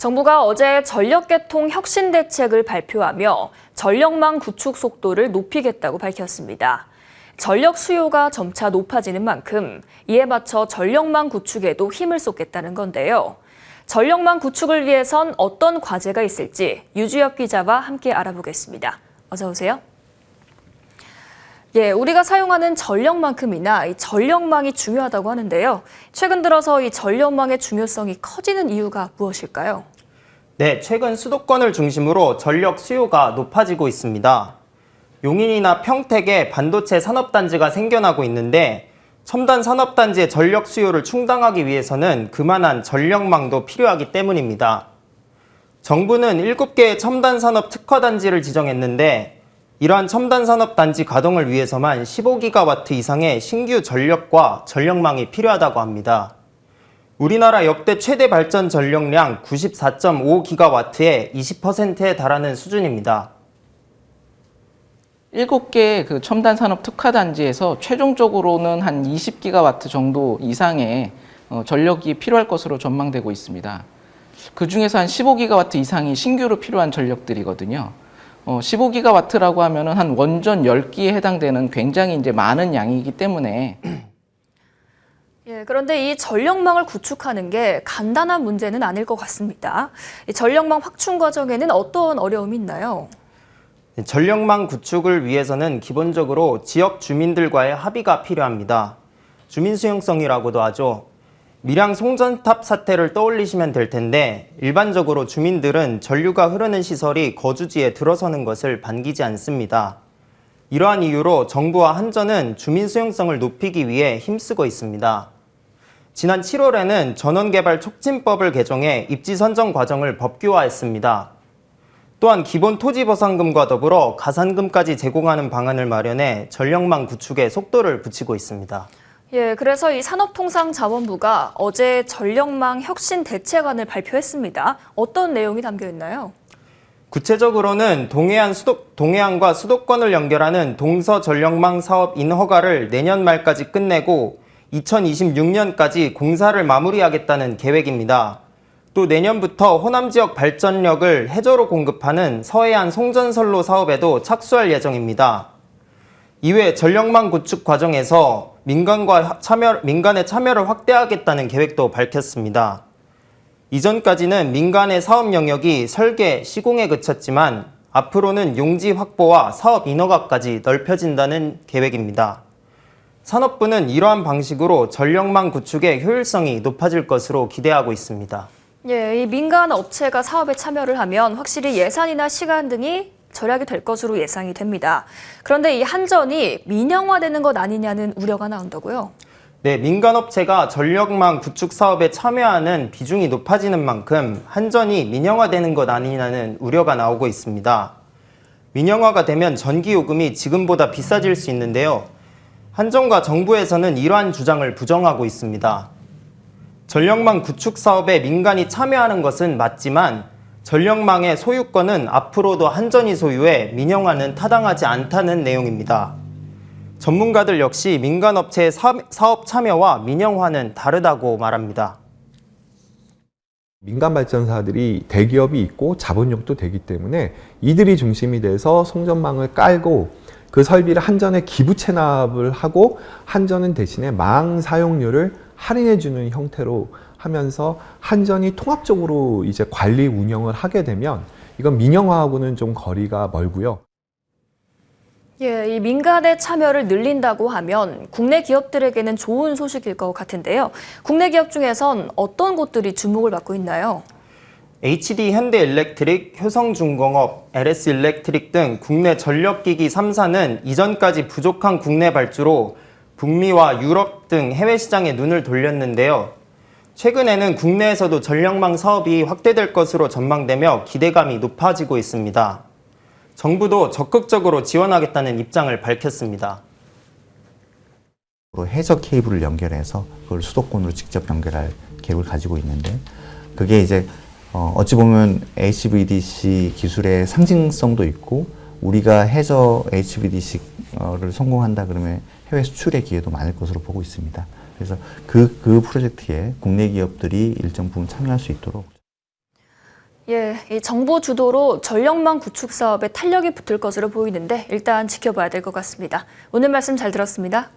정부가 어제 전력계통 혁신 대책을 발표하며 전력망 구축 속도를 높이겠다고 밝혔습니다. 전력 수요가 점차 높아지는 만큼 이에 맞춰 전력망 구축에도 힘을 쏟겠다는 건데요. 전력망 구축을 위해선 어떤 과제가 있을지 유주엽 기자와 함께 알아보겠습니다. 어서 오세요. 우리가 사용하는 전력만큼이나 이 전력망이 중요하다고 하는데요. 최근 들어서 이 전력망의 중요성이 커지는 이유가 무엇일까요? 네, 최근 수도권을 중심으로 전력 수요가 높아지고 있습니다. 용인이나 평택에 반도체 산업단지가 생겨나고 있는데 첨단 산업단지의 전력 수요를 충당하기 위해서는 그만한 전력망도 필요하기 때문입니다. 정부는 7개의 첨단 산업 특화단지를 지정했는데 이러한 첨단 산업단지 가동을 위해서만 15기가와트 이상의 신규 전력과 전력망이 필요하다고 합니다. 우리나라 역대 최대 발전 전력량 94.5기가와트의 20%에 달하는 수준입니다. 7개 그 첨단 산업 특화 단지에서 최종적으로는 한 20기가와트 정도 이상의 전력이 필요할 것으로 전망되고 있습니다. 그 중에서 한 15기가와트 이상이 신규로 필요한 전력들이거든요. 15기가와트라고 하면은 한 원전 10기에 해당되는 굉장히 이제 많은 양이기 때문에 그런데 이 전력망을 구축하는 게 간단한 문제는 아닐 것 같습니다. 이 전력망 확충 과정에는 어떤 어려움이 있나요? 전력망 구축을 위해서는 기본적으로 지역 주민들과의 합의가 필요합니다. 주민수용성이라고도 하죠. 밀양 송전탑 사태를 떠올리시면 될 텐데 일반적으로 주민들은 전류가 흐르는 시설이 거주지에 들어서는 것을 반기지 않습니다. 이러한 이유로 정부와 한전은 주민수용성을 높이기 위해 힘쓰고 있습니다. 지난 7월에는 전원개발 촉진법을 개정해 입지 선정 과정을 법규화했습니다. 또한 기본 토지보상금과 더불어 가산금까지 제공하는 방안을 마련해 전력망 구축에 속도를 붙이고 있습니다. 그래서 이 산업통상자원부가 어제 전력망 혁신 대책안을 발표했습니다. 어떤 내용이 담겨 있나요? 구체적으로는 동해안과 수도권을 연결하는 동서전력망 사업 인허가를 내년 말까지 끝내고 2026년까지 공사를 마무리하겠다는 계획입니다. 또 내년부터 호남 지역 발전력을 해저로 공급하는 서해안 송전선로 사업에도 착수할 예정입니다. 이외 전력망 구축 과정에서 민간의 참여를 확대하겠다는 계획도 밝혔습니다. 이전까지는 민간의 사업 영역이 설계, 시공에 그쳤지만 앞으로는 용지 확보와 사업 인허가까지 넓혀진다는 계획입니다. 산업부는 이러한 방식으로 전력망 구축의 효율성이 높아질 것으로 기대하고 있습니다. 이 민간 업체가 사업에 참여를 하면 확실히 예산이나 시간 등이 절약이 될 것으로 예상이 됩니다. 그런데 이 한전이 민영화되는 것 아니냐는 우려가 나온다고요? 네, 민간업체가 전력망 구축 사업에 참여하는 비중이 높아지는 만큼 한전이 민영화되는 것 아니냐는 우려가 나오고 있습니다. 민영화가 되면 전기요금이 지금보다 비싸질 수 있는데요. 한전과 정부에서는 이러한 주장을 부정하고 있습니다. 전력망 구축 사업에 민간이 참여하는 것은 맞지만 전력망의 소유권은 앞으로도 한전이 소유해 민영화는 타당하지 않다는 내용입니다. 전문가들 역시 민간업체의 사업 참여와 민영화는 다르다고 말합니다. 민간 발전사들이 대기업이 있고 자본력도 되기 때문에 이들이 중심이 돼서 송전망을 깔고 그 설비를 한전에 기부 체납을 하고 한전은 대신에 망 사용료를 할인해주는 형태로 하면서 한전이 통합적으로 이제 관리 운영을 하게 되면 이건 민영화하고는 좀 거리가 멀고요. 이 민간의 참여를 늘린다고 하면 국내 기업들에게는 좋은 소식일 것 같은데요. 국내 기업 중에선 어떤 곳들이 주목을 받고 있나요? HD 현대일렉트릭, 효성중공업, LS일렉트릭 등 국내 전력기기 3사는 이전까지 부족한 국내 발주로 북미와 유럽 등 해외 시장에 눈을 돌렸는데요. 최근에는 국내에서도 전력망 사업이 확대될 것으로 전망되며 기대감이 높아지고 있습니다. 정부도 적극적으로 지원하겠다는 입장을 밝혔습니다. 해저 케이블을 연결해서 그걸 수도권으로 직접 연결할 계획을 가지고 있는데 그게 이제 어찌 보면 HVDC 기술의 상징성도 있고 우리가 해저 HVDC를 성공한다 그러면 해외 수출의 기회도 많을 것으로 보고 있습니다. 그래서 그 프로젝트에 국내 기업들이 일정 부분 참여할 수 있도록 예, 이 정부 주도로 전력망 구축 사업에 탄력이 붙을 것으로 보이는데 일단 지켜봐야 될 것 같습니다. 오늘 말씀 잘 들었습니다.